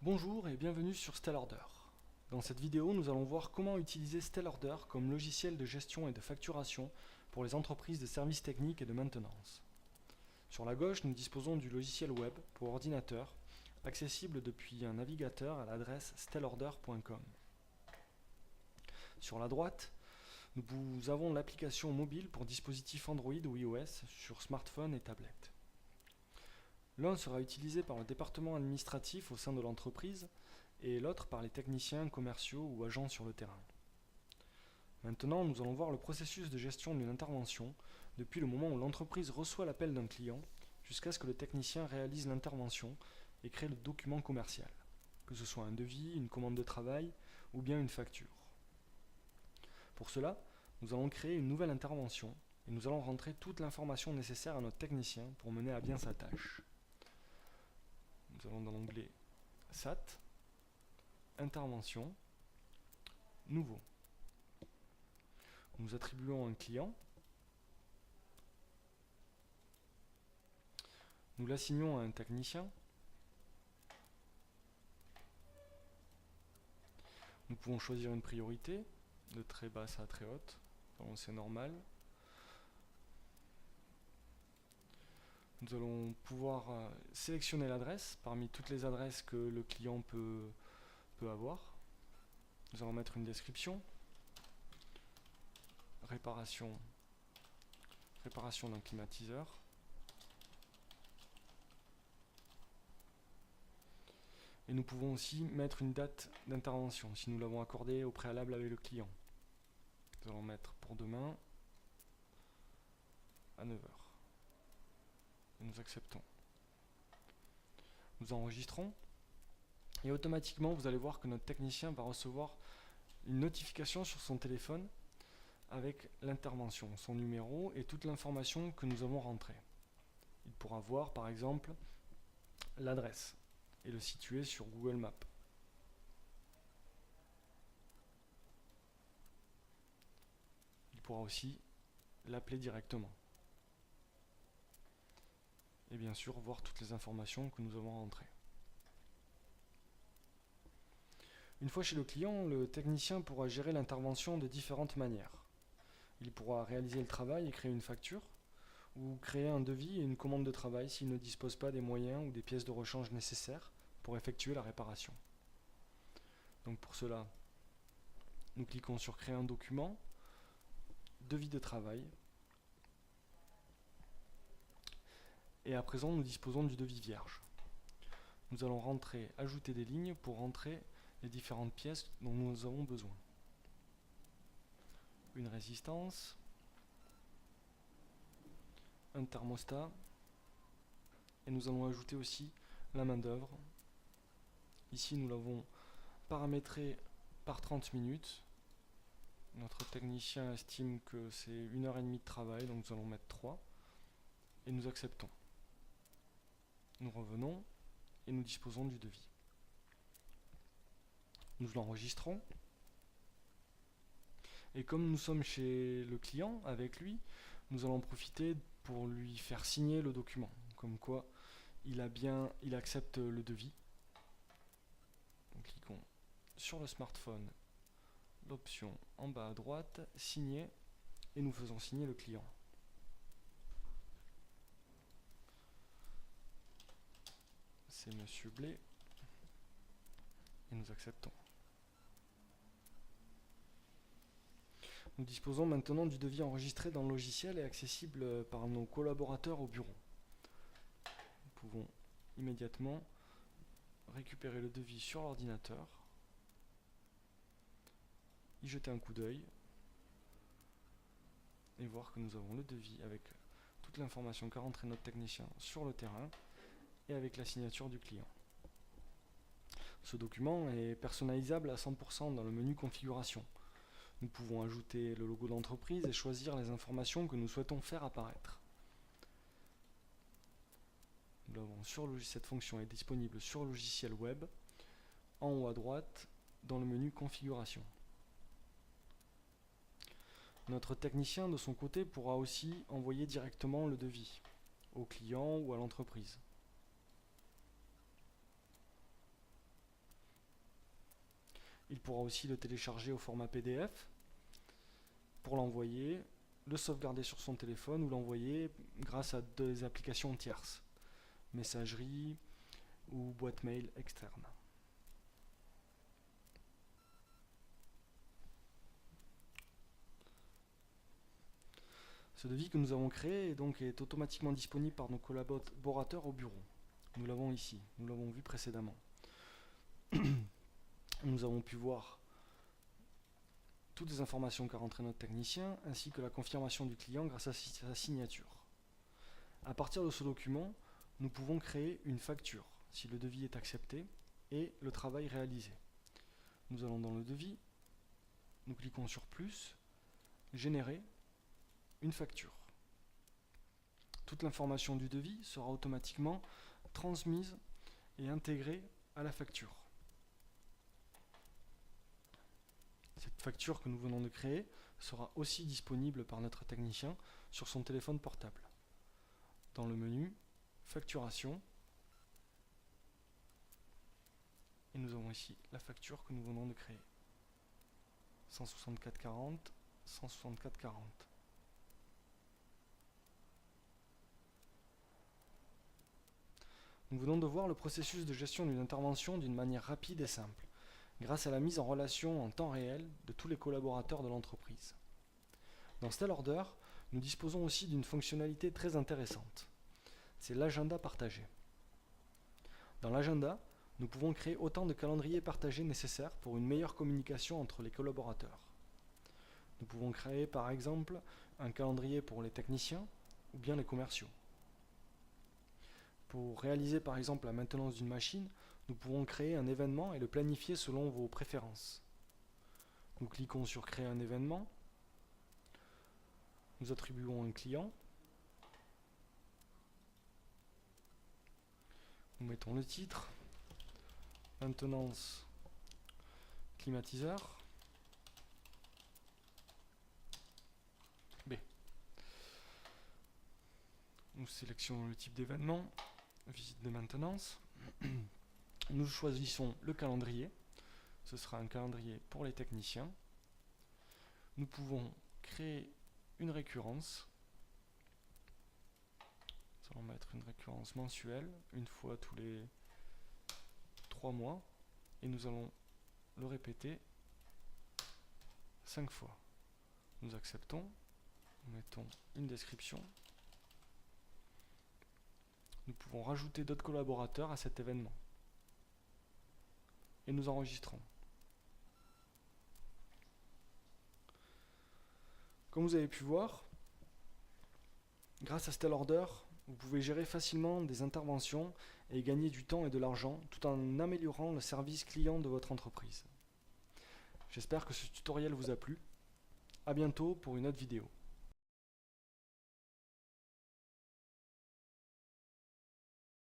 Bonjour et bienvenue sur StelOrder. Dans cette vidéo, nous allons voir comment utiliser StelOrder comme logiciel de gestion et de facturation pour les entreprises de services techniques et de maintenance. Sur la gauche, nous disposons du logiciel web pour ordinateur, accessible depuis un navigateur à l'adresse stelorder.com. Sur la droite, nous avons l'application mobile pour dispositifs Android ou iOS sur smartphone et tablette. L'un sera utilisé par le département administratif au sein de l'entreprise et l'autre par les techniciens commerciaux ou agents sur le terrain. Maintenant, nous allons voir le processus de gestion d'une intervention depuis le moment où l'entreprise reçoit l'appel d'un client jusqu'à ce que le technicien réalise l'intervention et crée le document commercial, que ce soit un devis, une commande de travail ou bien une facture. Pour cela, nous allons créer une nouvelle intervention et nous allons rentrer toute l'information nécessaire à notre technicien pour mener à bien sa tâche. Nous allons dans l'onglet SAT, Intervention, Nouveau. Nous attribuons un client. Nous l'assignons à un technicien. Nous pouvons choisir une priorité, de très basse à très haute, donc c'est normal. Nous allons pouvoir sélectionner l'adresse parmi toutes les adresses que le client peut avoir. Nous allons mettre une description. Réparation d'un climatiseur. Et nous pouvons aussi mettre une date d'intervention si nous l'avons accordée au préalable avec le client. Nous allons mettre pour demain à 9 h. Et nous acceptons. Nous enregistrons et automatiquement vous allez voir que notre technicien va recevoir une notification sur son téléphone avec l'intervention, son numéro et toute l'information que nous avons rentrée. Il pourra voir par exemple l'adresse et le situer sur Google Maps. Il pourra aussi l'appeler directement. Et bien sûr voir toutes les informations que nous avons rentrées. Une fois chez le client, le technicien pourra gérer l'intervention de différentes manières. Il pourra réaliser le travail et créer une facture, ou créer un devis et une commande de travail s'il ne dispose pas des moyens ou des pièces de rechange nécessaires pour effectuer la réparation. Donc pour cela, nous cliquons sur Créer un document, Devis de travail, et à présent nous disposons du devis vierge. Nous allons ajouter des lignes pour rentrer les différentes pièces dont nous avons besoin. Une résistance, un thermostat, et nous allons ajouter aussi la main d'œuvre. Ici nous l'avons paramétré par 30 minutes. Notre technicien estime que c'est 1h30 de travail, donc nous allons mettre 3 et nous acceptons. Nous revenons et nous disposons du devis. Nous l'enregistrons. Et comme nous sommes chez le client avec lui, nous allons profiter pour lui faire signer le document, comme quoi il accepte le devis. Donc, cliquons sur le smartphone, l'option en bas à droite, signer, et nous faisons signer le client. C'est Monsieur Blé, et nous acceptons. Nous disposons maintenant du devis enregistré dans le logiciel et accessible par nos collaborateurs au bureau. Nous pouvons immédiatement récupérer le devis sur l'ordinateur, y jeter un coup d'œil et voir que nous avons le devis avec toute l'information qu'a rentré notre technicien sur le terrain et avec la signature du client. Ce document est personnalisable à 100% dans le menu configuration. Nous pouvons ajouter le logo d'entreprise et choisir les informations que nous souhaitons faire apparaître. Cette fonction est disponible sur le logiciel web, en haut à droite, dans le menu configuration. Notre technicien, de son côté, pourra aussi envoyer directement le devis au client ou à l'entreprise. Il pourra aussi le télécharger au format PDF pour l'envoyer, le sauvegarder sur son téléphone ou l'envoyer grâce à des applications tierces, messagerie ou boîte mail externe. Ce devis que nous avons créé est automatiquement disponible par nos collaborateurs au bureau. Nous l'avons ici, nous l'avons vu précédemment. Nous avons pu voir toutes les informations qu'a rentré notre technicien, ainsi que la confirmation du client grâce à sa signature. À partir de ce document, nous pouvons créer une facture, si le devis est accepté, et le travail réalisé. Nous allons dans le devis, nous cliquons sur plus, générer une facture. Toute l'information du devis sera automatiquement transmise et intégrée à la facture. Cette facture que nous venons de créer sera aussi disponible par notre technicien sur son téléphone portable. Dans le menu Facturation, et nous avons ici la facture que nous venons de créer. 164,40, 164,40. Nous venons de voir le processus de gestion d'une intervention d'une manière rapide et simple, grâce à la mise en relation en temps réel de tous les collaborateurs de l'entreprise. Dans StelOrder, nous disposons aussi d'une fonctionnalité très intéressante. C'est l'agenda partagé. Dans l'agenda, nous pouvons créer autant de calendriers partagés nécessaires pour une meilleure communication entre les collaborateurs. Nous pouvons créer par exemple un calendrier pour les techniciens ou bien les commerciaux. Pour réaliser par exemple la maintenance d'une machine, nous pouvons créer un événement et le planifier selon vos préférences. Nous cliquons sur créer un événement, nous attribuons un client, nous mettons le titre, maintenance climatiseur, B. Nous sélectionnons le type d'événement, visite de maintenance. Nous choisissons le calendrier. Ce sera un calendrier pour les techniciens. Nous pouvons créer une récurrence. Nous allons mettre une récurrence mensuelle, une fois tous les 3 mois. Et nous allons le répéter 5 fois. Nous acceptons. Nous mettons une description. Nous pouvons rajouter d'autres collaborateurs à cet événement. Et nous enregistrons. Comme vous avez pu voir, grâce à StelOrder, vous pouvez gérer facilement des interventions et gagner du temps et de l'argent tout en améliorant le service client de votre entreprise. J'espère que ce tutoriel vous a plu. À bientôt pour une autre vidéo.